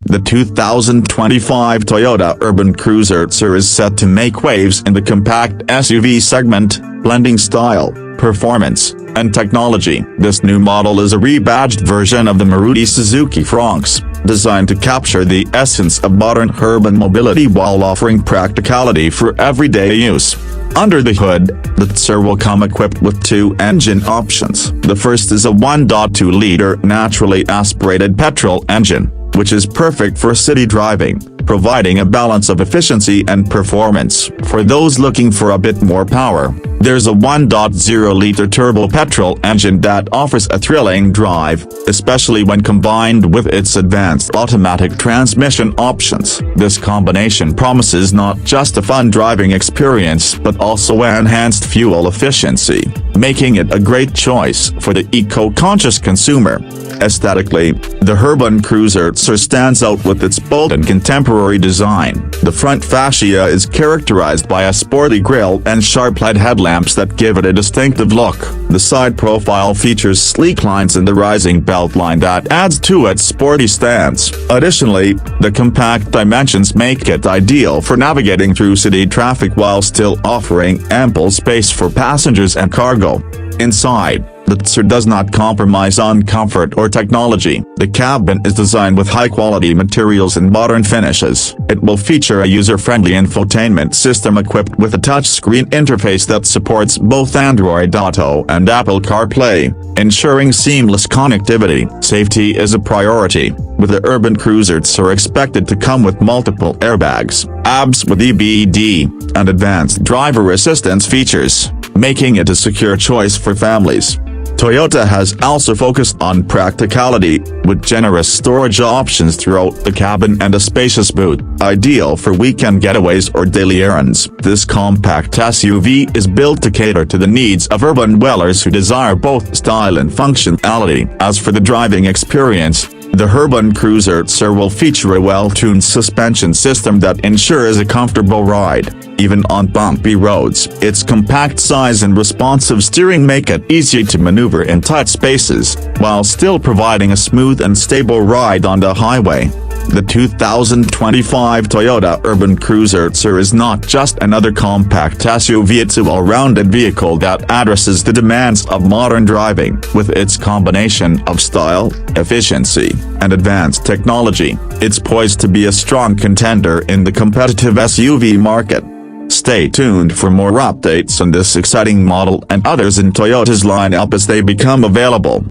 The 2025 Toyota Urban Cruiser Taisor is set to make waves in the compact SUV segment, blending style, performance, and technology. This new model is a rebadged version of the Maruti Suzuki Fronx, designed to capture the essence of modern urban mobility while offering practicality for everyday use. Under the hood, the Taisor will come equipped with two engine options. The first is a 1.2-liter naturally aspirated petrol engine, which is perfect for city driving, providing a balance of efficiency and performance. For those looking for a bit more power, there's a 1.0-liter turbo petrol engine that offers a thrilling drive, especially when combined with its advanced automatic transmission options. This combination promises not just a fun driving experience but also enhanced fuel efficiency, making it a great choice for the eco-conscious consumer. Aesthetically, the Urban Cruiser Taisor stands out with its bold and contemporary design. The front fascia is characterized by a sporty grille and sharp LED headlamps that give it a distinctive look. The side profile features sleek lines and the rising beltline that adds to its sporty stance. Additionally, the compact dimensions make it ideal for navigating through city traffic while still offering ample space for passengers and cargo. Inside, the Taisor does not compromise on comfort or technology. The cabin is designed with high-quality materials and modern finishes. It will feature a user-friendly infotainment system equipped with a touchscreen interface that supports both Android Auto and Apple CarPlay, ensuring seamless connectivity. Safety is a priority, with the Urban Cruiser Taisor expected to come with multiple airbags, ABS with EBD, and advanced driver assistance features, making it a secure choice for families. Toyota has also focused on practicality, with generous storage options throughout the cabin and a spacious boot, ideal for weekend getaways or daily errands. This compact SUV is built to cater to the needs of urban dwellers who desire both style and functionality. As for the driving experience, the Urban Cruiser Taisor will feature a well-tuned suspension system that ensures a comfortable ride, even on bumpy roads. Its compact size and responsive steering make it easy to maneuver in tight spaces, while still providing a smooth and stable ride on the highway. The 2025 Toyota Urban Cruiser Taisor is not just another compact SUV, it's a well-rounded vehicle that addresses the demands of modern driving. With its combination of style, efficiency, and advanced technology, it's poised to be a strong contender in the competitive SUV market. Stay tuned for more updates on this exciting model and others in Toyota's lineup as they become available.